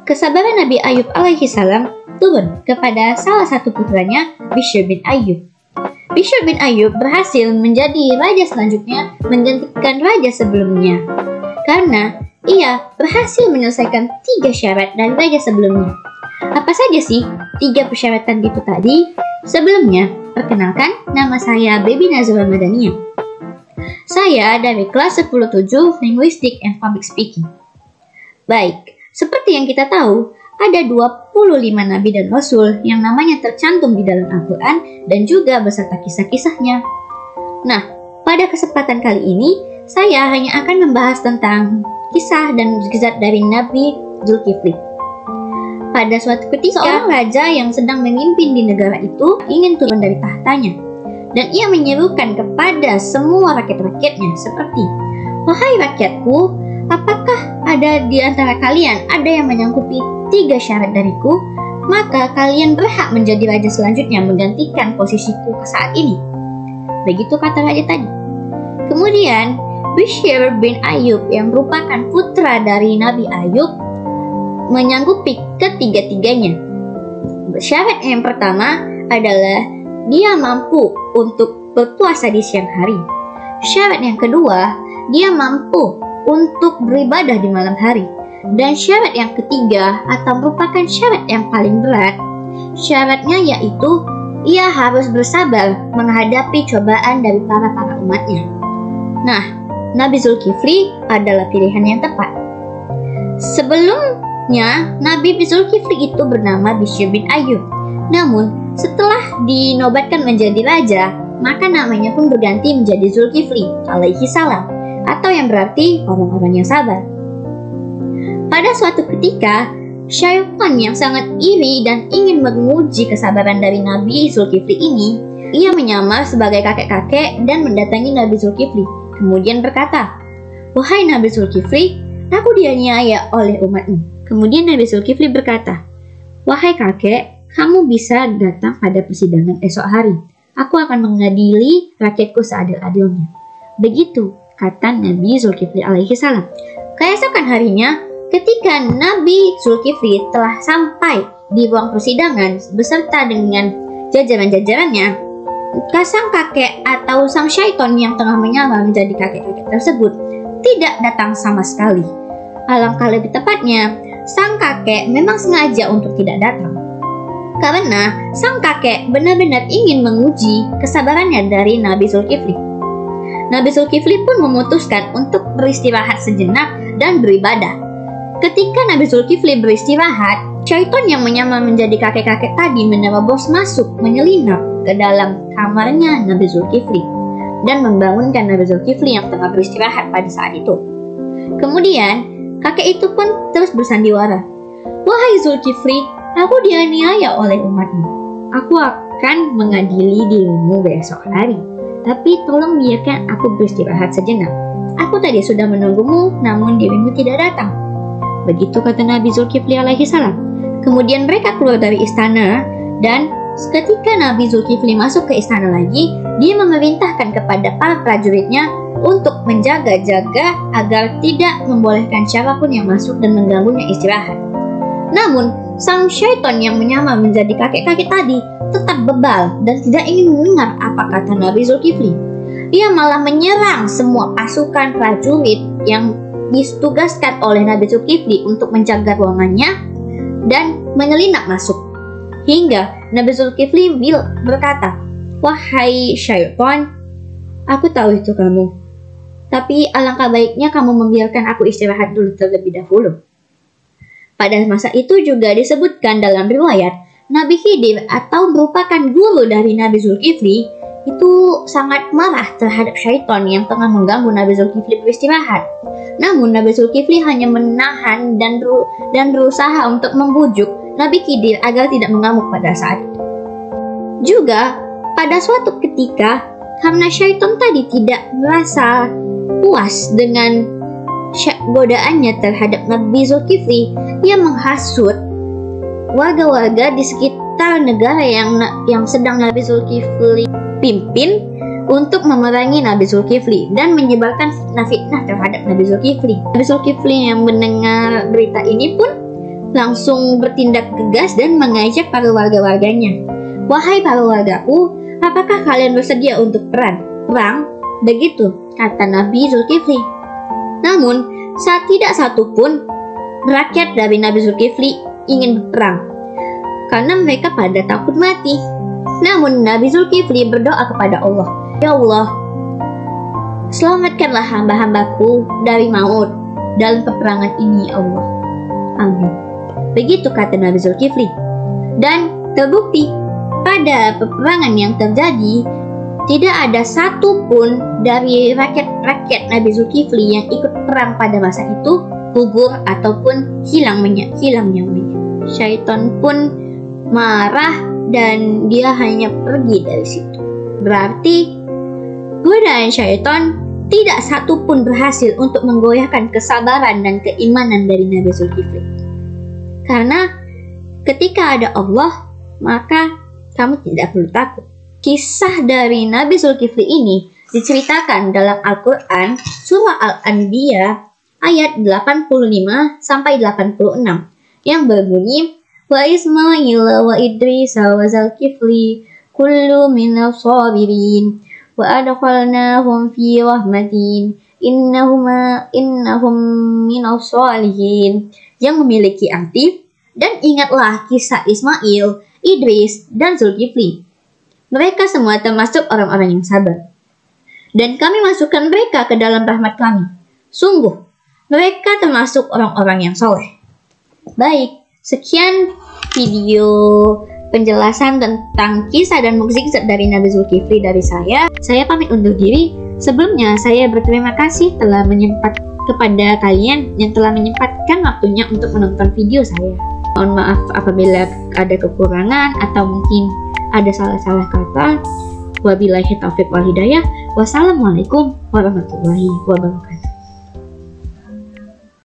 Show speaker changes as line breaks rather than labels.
kesabaran Nabi Ayub alaihi salam turun kepada salah satu putranya, Bishr bin Ayub. Bishr bin Ayub berhasil menjadi raja selanjutnya menggantikan raja sebelumnya, karena ia berhasil menyelesaikan 3 syarat dari raja sebelumnya. Apa saja sih 3 persyaratan itu tadi? Sebelumnya, perkenalkan, nama saya Baby Nazwa Madania. Saya dari kelas 10-7 Linguistic and Public Speaking. Baik, seperti yang kita tahu, ada 25 nabi dan rasul yang namanya tercantum di dalam Al-Quran dan juga beserta kisah-kisahnya. Nah, pada kesempatan kali ini, saya hanya akan membahas tentang kisah dan mukjizat dari Nabi Zulkifli. Pada suatu ketika, seorang raja yang sedang memimpin di negara itu ingin turun dari tahtanya, dan ia menyerukan kepada semua rakyat-rakyatnya seperti, "Wahai rakyatku, apakah ada di antara kalian ada yang menyangkupi 3 syarat dariku? Maka kalian berhak menjadi raja selanjutnya menggantikan posisiku saat ini." Begitu kata raja tadi. Kemudian Bishr bin Ayub yang merupakan putra dari Nabi Ayub menyanggupi ketiga-tiganya. Syarat yang pertama adalah dia mampu untuk berpuasa di siang hari. Syarat yang kedua, dia mampu untuk beribadah di malam hari. Dan syarat yang ketiga, atau merupakan syarat yang paling berat, syaratnya yaitu ia harus bersabar menghadapi cobaan dari para umatnya. Nah, Nabi Zulkifli adalah pilihan yang tepat. Sebelumnya, Nabi Zulkifli itu bernama Bishr bin Ayub. Namun, setelah dinobatkan menjadi raja, maka namanya pun berganti menjadi Zulkifli alaihi salam, atau yang berarti orang-orang yang sabar. Pada suatu ketika, syaitan yang sangat iri dan ingin menguji kesabaran dari Nabi Zulkifli ini, ia menyamar sebagai kakek-kakek dan mendatangi Nabi Zulkifli. Kemudian berkata, "Wahai Nabi Zulkifli, aku dianiaya oleh umatmu." Kemudian Nabi Zulkifli berkata, "Wahai kakek, kamu bisa datang pada persidangan esok hari. Aku akan mengadili rakyatku seadil-adilnya." Begitu kata Nabi Zulkifli alaihi salam. Keesokan harinya, ketika Nabi Zulkifli telah sampai di ruang persidangan beserta dengan jajaran-jajarannya, sang kakek atau sang syaiton yang tengah menyamar menjadi kakek-kakek tersebut tidak datang sama sekali. Alangkah lebih tepatnya, sang kakek memang sengaja untuk tidak datang, karena sang kakek benar-benar ingin menguji kesabarannya dari Nabi Zulkifli. Nabi Zulkifli pun memutuskan untuk beristirahat sejenak dan beribadah. Ketika Nabi Zulkifli beristirahat, syaiton yang menyamar menjadi kakek-kakek tadi menerobos masuk, menyelinap ke dalam kamarnya Nabi Zulkifli dan membangunkan Nabi Zulkifli yang tengah beristirahat pada saat itu. Kemudian, kakek itu pun terus bersandiwara, "Wahai Zulkifli, aku dianiaya oleh umatmu. Aku akan mengadili dirimu besok hari. Tapi tolong biarkan aku beristirahat sejenak. Aku tadi sudah menunggumu, namun dirimu tidak datang." Begitu kata Nabi Zulkifli alaihi salam. Kemudian mereka keluar dari istana, dan ketika Nabi Zulkifli masuk ke istana lagi, dia memerintahkan kepada para prajuritnya untuk menjaga-jaga agar tidak membolehkan siapapun yang masuk dan mengganggunya istirahat. Namun, sang syaiton yang menyamar menjadi kakek-kakek tadi tetap bebal dan tidak ingin mendengar apa kata Nabi Zulkifli. Ia malah menyerang semua pasukan prajurit yang ditugaskan oleh Nabi Zulkifli untuk menjaga ruangannya dan menyelinap masuk. Hingga Nabi Zulkifli berkata, "Wahai syaitan, aku tahu itu kamu. Tapi alangkah baiknya kamu membiarkan aku istirahat dulu terlebih dahulu." Pada masa itu juga disebutkan dalam riwayat, Nabi Khidir atau merupakan guru dari Nabi Zulkifli itu sangat marah terhadap syaitan yang tengah mengganggu Nabi Zulkifli beristirahat. Namun Nabi Zulkifli hanya menahan dan berusaha untuk membujuk Nabi Khidir agar tidak mengamuk pada saat itu. Juga pada suatu ketika, karena syaitan tadi tidak merasa puas dengan godaannya terhadap Nabi Zulkifli, ia menghasut warga-warga di sekitar negara yang sedang Nabi Zulkifli pimpin untuk memerangi Nabi Zulkifli dan menyebarkan fitnah-fitnah terhadap Nabi Zulkifli. Nabi Zulkifli yang mendengar berita ini pun langsung bertindak tegas dan mengajak para warga-warganya. "Wahai para wargaku, apakah kalian bersedia untuk perang? Begitu kata Nabi Zulkifli. Namun, tidak satu pun rakyat dari Nabi Zulkifli ingin berperang, karena mereka pada takut mati. Namun Nabi Zulkifli berdoa kepada Allah, "Ya Allah, selamatkanlah hamba-hambaku dari maut dalam peperangan ini, ya Allah. Amin." Begitu kata Nabi Zulkifli. Dan terbukti pada peperangan yang terjadi, tidak ada satupun dari rakyat Nabi Zulkifli yang ikut perang pada masa itu gugur ataupun hilang nyawanya. Syaitan pun marah dan dia hanya pergi dari situ. Berarti godaan syaitan tidak satu pun berhasil untuk menggoyahkan kesabaran dan keimanan dari Nabi Zulkifli. Karena ketika ada Allah, maka kamu tidak perlu takut. Kisah dari Nabi Zulkifli ini diceritakan dalam Al-Quran surah Al-Anbiya ayat 85 sampai 86 yang berbunyi, "Wa Ismail wa Idris wa Zulkifli kullu minas sabirin wa adkhalnahum fi rahmatin innahum minas salihin," yang memiliki arti, "Dan ingatlah kisah Ismail, Idris, dan Zulkifli. Mereka semua termasuk orang-orang yang sabar. Dan kami masukkan mereka ke dalam rahmat kami. Sungguh, mereka termasuk orang-orang yang soleh." Baik, sekian video penjelasan tentang kisah dan mukjizat dari Nabi Zulkifli dari saya. Saya pamit undur diri. Sebelumnya, saya berterima kasih kepada kalian yang telah menyempatkan waktunya untuk menonton video saya. Mohon maaf apabila ada kekurangan atau mungkin ada salah-salah kata. Wabillahi taufiq wal hidayah. Wassalamualaikum warahmatullahi wabarakatuh.